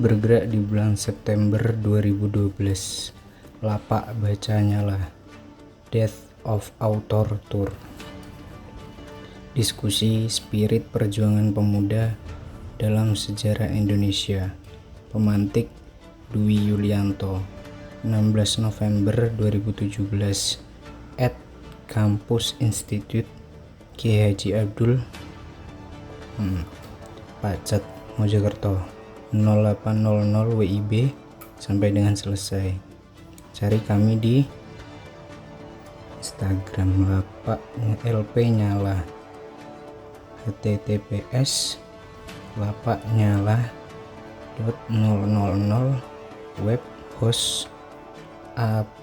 Bergerak di bulan September 2012. Lapak bacanya lah. Death of Author Tour. Diskusi spirit perjuangan pemuda dalam sejarah Indonesia. Pemantik Dwi Yulianto. 16 November 2017 at Kampus Institut Kiai Haji Abdul Pacet Mojokerto 0800 WIB sampai dengan selesai. Cari kami di Instagram lapak LP Nyala, https lapaknyala.000 web host app.com.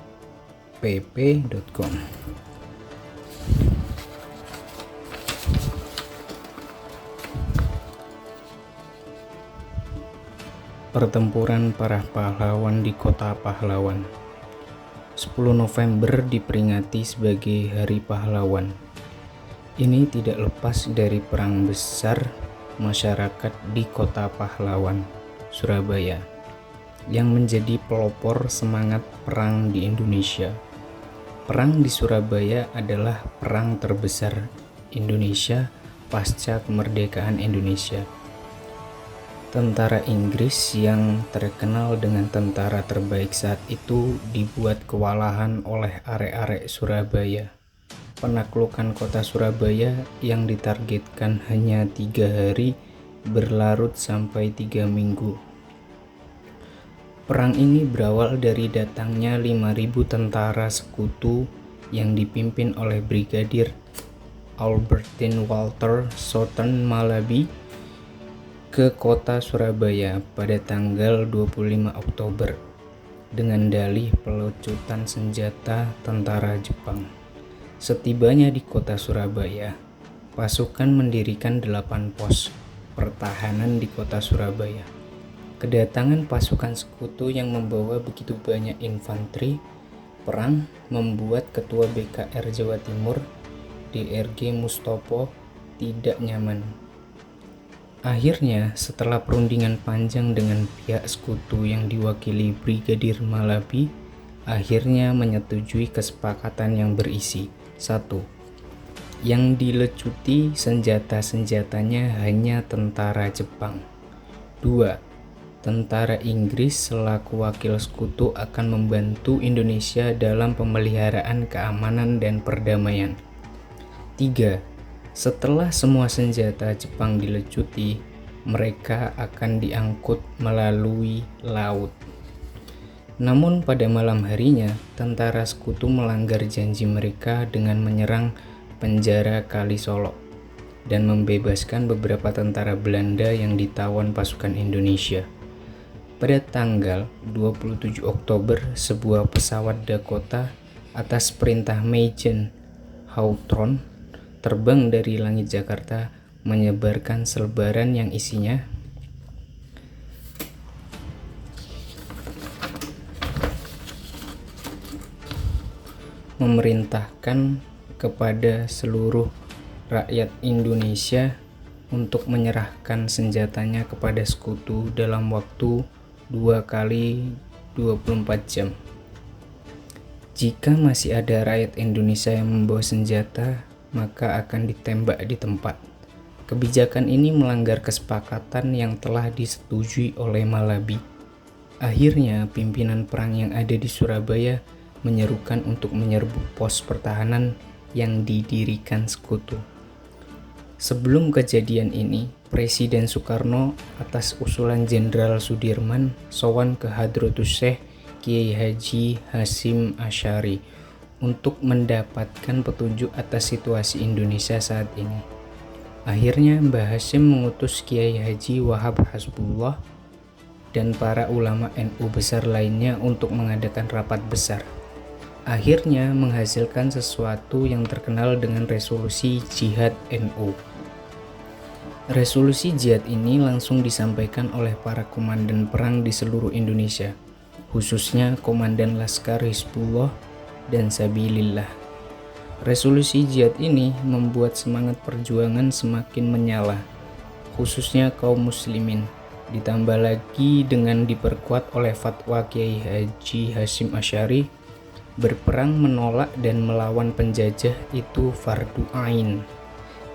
Pertempuran para pahlawan di Kota Pahlawan. 10 November diperingati sebagai Hari Pahlawan. Ini tidak lepas dari perang besar masyarakat di Kota Pahlawan, Surabaya, yang menjadi pelopor semangat perang di Indonesia. Perang di Surabaya adalah perang terbesar Indonesia pasca kemerdekaan Indonesia. Tentara Inggris yang terkenal dengan tentara terbaik saat itu dibuat kewalahan oleh arek-arek Surabaya. Penaklukan kota Surabaya yang ditargetkan hanya 3 hari berlarut sampai 3 minggu. Perang ini berawal dari datangnya 5.000 tentara sekutu yang dipimpin oleh Brigadir Albertine Walter Southern Malabi ke kota Surabaya pada tanggal 25 Oktober dengan dalih pelucutan senjata tentara Jepang. Setibanya di kota Surabaya, pasukan mendirikan 8 pos pertahanan di kota Surabaya. Kedatangan pasukan sekutu yang membawa begitu banyak infanteri perang membuat Ketua BKR Jawa Timur, DRG Mustopo, tidak nyaman. Akhirnya, setelah perundingan panjang dengan pihak sekutu yang diwakili Brigadir Malabi, akhirnya menyetujui kesepakatan yang berisi 1. Yang dilecuti senjata-senjatanya hanya tentara Jepang. 2. Tentara Inggris selaku wakil sekutu akan membantu Indonesia dalam pemeliharaan keamanan dan perdamaian. 3. Setelah semua senjata Jepang dilecuti, mereka akan diangkut melalui laut. Namun pada malam harinya, tentara sekutu melanggar janji mereka dengan menyerang penjara Kalisolo dan membebaskan beberapa tentara Belanda yang ditawan pasukan Indonesia. Pada tanggal 27 Oktober, sebuah pesawat Dakota atas perintah Majen Hawthorne terbang dari langit Jakarta menyebarkan selebaran yang isinya memerintahkan kepada seluruh rakyat Indonesia untuk menyerahkan senjatanya kepada sekutu dalam waktu 2 kali 24 jam. Jika masih ada rakyat Indonesia yang membawa senjata, maka akan ditembak di tempat. Kebijakan ini melanggar kesepakatan yang telah disetujui oleh Malabi. Akhirnya, pimpinan perang yang ada di Surabaya menyerukan untuk menyerbu pos pertahanan yang didirikan sekutu. Sebelum kejadian ini, Presiden Soekarno atas usulan Jenderal Sudirman sowan ke Hadratus Syekh Kiai Haji Hasyim Asy'ari untuk mendapatkan petunjuk atas situasi Indonesia saat ini. Akhirnya Mbah Hasyim mengutus Kiai Haji Wahab Hasbullah dan para ulama NU besar lainnya untuk mengadakan rapat besar. Akhirnya menghasilkan sesuatu yang terkenal dengan Resolusi Jihad NU. Resolusi jihad ini langsung disampaikan oleh para komandan perang di seluruh Indonesia, khususnya Komandan Laskar Hizbullah dan Sabilillah. Resolusi jihad ini membuat semangat perjuangan semakin menyala, khususnya kaum muslimin, Ditambah lagi dengan diperkuat oleh fatwa Kiai Haji Hasyim Asy'ari, berperang menolak dan melawan penjajah itu fardu ain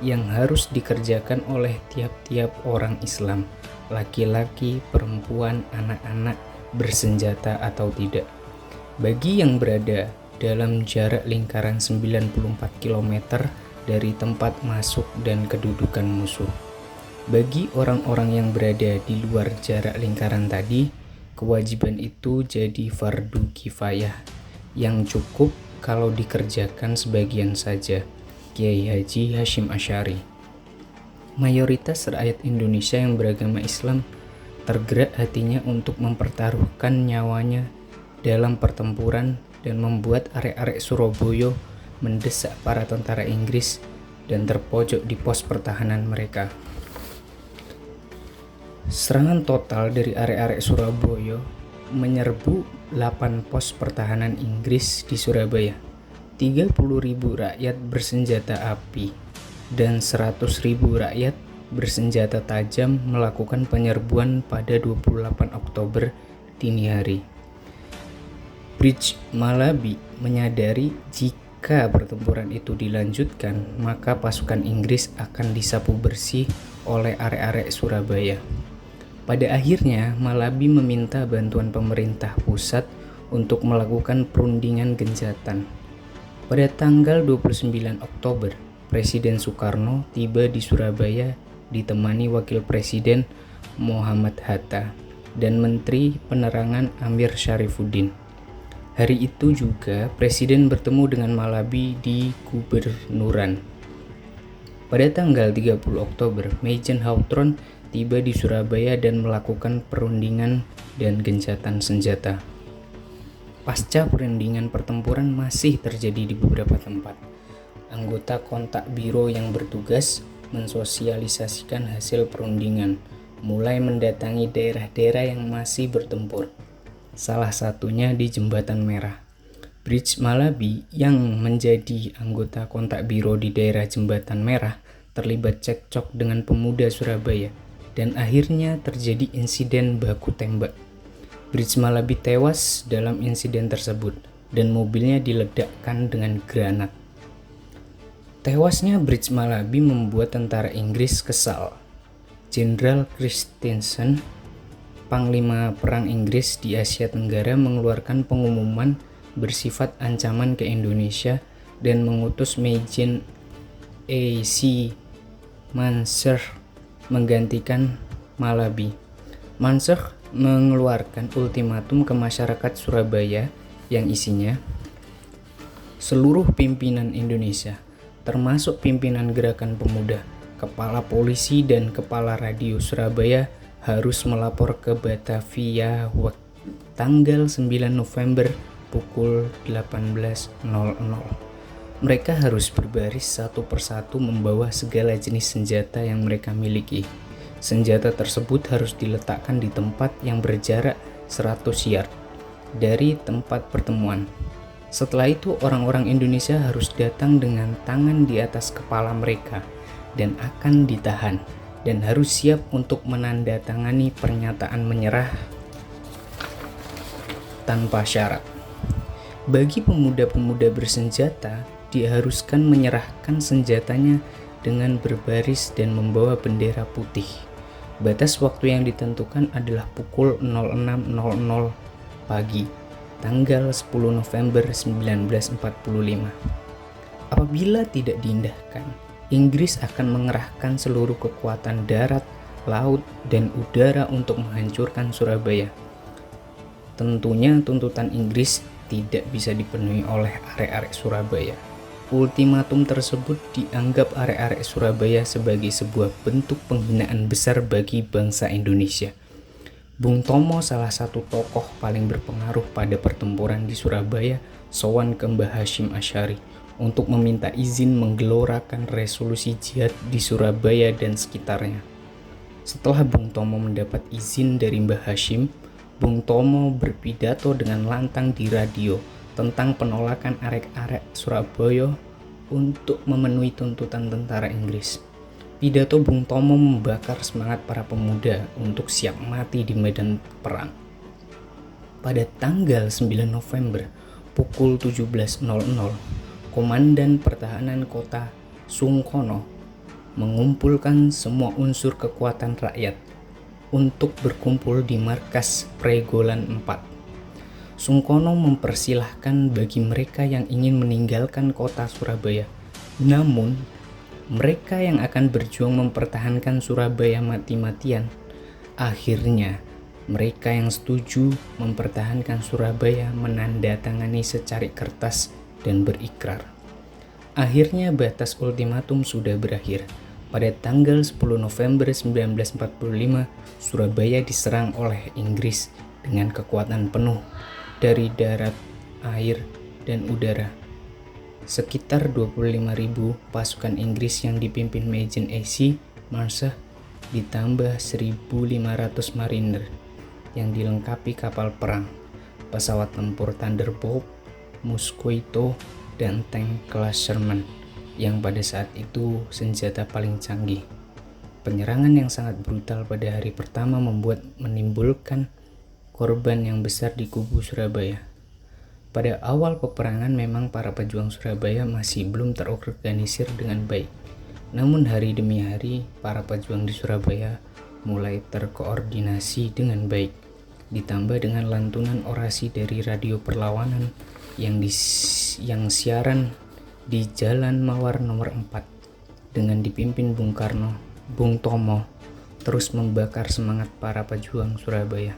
yang harus dikerjakan oleh tiap-tiap orang Islam, laki-laki, perempuan, anak-anak, bersenjata atau tidak. Bagi yang berada dalam jarak lingkaran 94 km dari tempat masuk dan kedudukan musuh. Bagi orang-orang yang berada di luar jarak lingkaran tadi, kewajiban itu jadi fardu kifayah yang cukup kalau dikerjakan sebagian saja. Kiai Haji Hasyim Asy'ari. Mayoritas rakyat Indonesia yang beragama Islam tergerak hatinya untuk mempertaruhkan nyawanya dalam pertempuran dan membuat arek-arek Surabaya mendesak para tentara Inggris dan terpojok di pos pertahanan mereka. Serangan total dari arek-arek Surabaya menyerbu 8 pos pertahanan Inggris di Surabaya. 30.000 rakyat bersenjata api dan 100.000 rakyat bersenjata tajam melakukan penyerbuan pada 28 Oktober dini hari. Bridge Malabi menyadari jika pertempuran itu dilanjutkan, maka pasukan Inggris akan disapu bersih oleh arek-arek Surabaya. Pada akhirnya, Malabi meminta bantuan pemerintah pusat untuk melakukan perundingan gencatan. Pada tanggal 29 Oktober, Presiden Soekarno tiba di Surabaya ditemani Wakil Presiden Muhammad Hatta dan Menteri Penerangan Amir Syarifuddin. Hari itu juga Presiden bertemu dengan Malabi di Gubernuran. Pada tanggal 30 Oktober, Majen Hautron tiba di Surabaya dan melakukan perundingan dan gencatan senjata. Pasca perundingan, pertempuran masih terjadi di beberapa tempat. Anggota kontak biro yang bertugas mensosialisasikan hasil perundingan, mulai mendatangi daerah-daerah yang masih bertempur. Salah satunya di Jembatan Merah. Bridge Malabi yang menjadi anggota kontak biro di daerah Jembatan Merah terlibat cekcok dengan pemuda Surabaya dan akhirnya terjadi insiden baku tembak. Bridge Malabi tewas dalam insiden tersebut dan mobilnya diledakkan dengan granat. Tewasnya Bridge Malabi membuat tentara Inggris kesal. Jenderal Christensen, Panglima Perang Inggris di Asia Tenggara, mengeluarkan pengumuman bersifat ancaman ke Indonesia dan mengutus Majen A.C. Mansur menggantikan Malabi. Mansur mengeluarkan ultimatum ke masyarakat Surabaya yang isinya seluruh pimpinan Indonesia, termasuk pimpinan Gerakan Pemuda, kepala polisi dan kepala radio Surabaya harus melapor ke Batavia tanggal 9 November pukul 18.00. Mereka harus berbaris satu persatu membawa segala jenis senjata yang mereka miliki. Senjata tersebut harus diletakkan di tempat yang berjarak 100 yard dari tempat pertemuan. Setelah itu orang-orang Indonesia harus datang dengan tangan di atas kepala mereka dan akan ditahan dan harus siap untuk menandatangani pernyataan menyerah tanpa syarat. Bagi pemuda-pemuda bersenjata, diharuskan menyerahkan senjatanya dengan berbaris dan membawa bendera putih. Batas waktu yang ditentukan adalah pukul 06.00 pagi, tanggal 10 November 1945. Apabila tidak diindahkan, Inggris akan mengerahkan seluruh kekuatan darat, laut, dan udara untuk menghancurkan Surabaya. Tentunya tuntutan Inggris tidak bisa dipenuhi oleh arek-arek Surabaya. Ultimatum tersebut dianggap arek-arek Surabaya sebagai sebuah bentuk penghinaan besar bagi bangsa Indonesia. Bung Tomo, salah satu tokoh paling berpengaruh pada pertempuran di Surabaya, sowan ke Mbah Hasyim Asy'ari untuk meminta izin menggelorakan resolusi jihad di Surabaya dan sekitarnya. Setelah Bung Tomo mendapat izin dari Mbah Hasyim, Bung Tomo berpidato dengan lantang di radio tentang penolakan arek-arek Surabaya untuk memenuhi tuntutan tentara Inggris. Pidato Bung Tomo membakar semangat para pemuda untuk siap mati di medan perang. Pada tanggal 9 November pukul 17.00, Komandan Pertahanan Kota Sungkono mengumpulkan semua unsur kekuatan rakyat untuk berkumpul di markas Pregolan 4. Sungkono mempersilahkan bagi mereka yang ingin meninggalkan kota Surabaya. Namun, mereka yang akan berjuang mempertahankan Surabaya mati-matian. Akhirnya, mereka yang setuju mempertahankan Surabaya menandatangani secarik kertas dan berikrar. Akhirnya batas ultimatum sudah berakhir. Pada tanggal 10 November 1945, Surabaya diserang oleh Inggris dengan kekuatan penuh dari darat, air, dan udara. Sekitar 25.000 pasukan Inggris yang dipimpin Majen A.C. Marshall ditambah 1.500 mariner yang dilengkapi kapal perang, pesawat tempur Thunderbolt, Mosquito, dan tank kelas Sherman yang pada saat itu senjata paling canggih. Penyerangan yang sangat brutal pada hari pertama menimbulkan korban yang besar di kubu Surabaya. Pada awal peperangan memang para pejuang Surabaya masih belum terorganisir dengan baik. Namun hari demi hari para pejuang di Surabaya mulai terkoordinasi dengan baik. Ditambah dengan lantunan orasi dari radio perlawanan yang siaran di Jalan Mawar nomor 4 dengan dipimpin Bung Karno, Bung Tomo terus membakar semangat para pejuang Surabaya.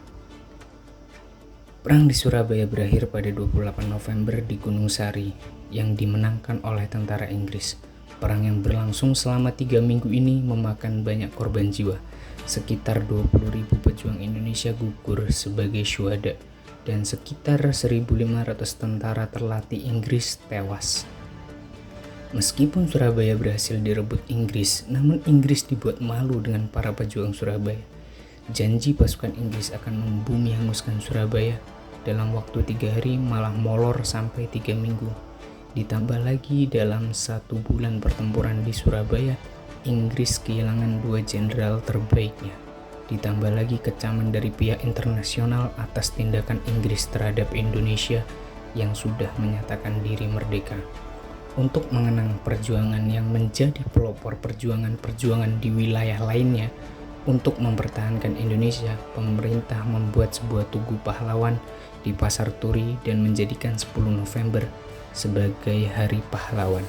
Perang di Surabaya berakhir pada 28 November di Gunung Sari yang dimenangkan oleh tentara Inggris. Perang yang berlangsung selama 3 minggu ini memakan banyak korban jiwa. Sekitar 20.000 pejuang Indonesia gugur sebagai syuhada dan sekitar 1.500 tentara terlatih Inggris tewas. Meskipun Surabaya berhasil direbut Inggris, namun Inggris dibuat malu dengan para pejuang Surabaya. Janji pasukan Inggris akan membumi hanguskan Surabaya dalam waktu 3 hari malah molor sampai 3 minggu. Ditambah lagi dalam 1 bulan pertempuran di Surabaya, Inggris kehilangan 2 jenderal terbaiknya. Ditambah lagi kecaman dari pihak internasional atas tindakan Inggris terhadap Indonesia yang sudah menyatakan diri merdeka. Untuk mengenang perjuangan yang menjadi pelopor perjuangan-perjuangan di wilayah lainnya, untuk mempertahankan Indonesia, pemerintah membuat sebuah tugu pahlawan di Pasar Turi dan menjadikan 10 November sebagai Hari Pahlawan.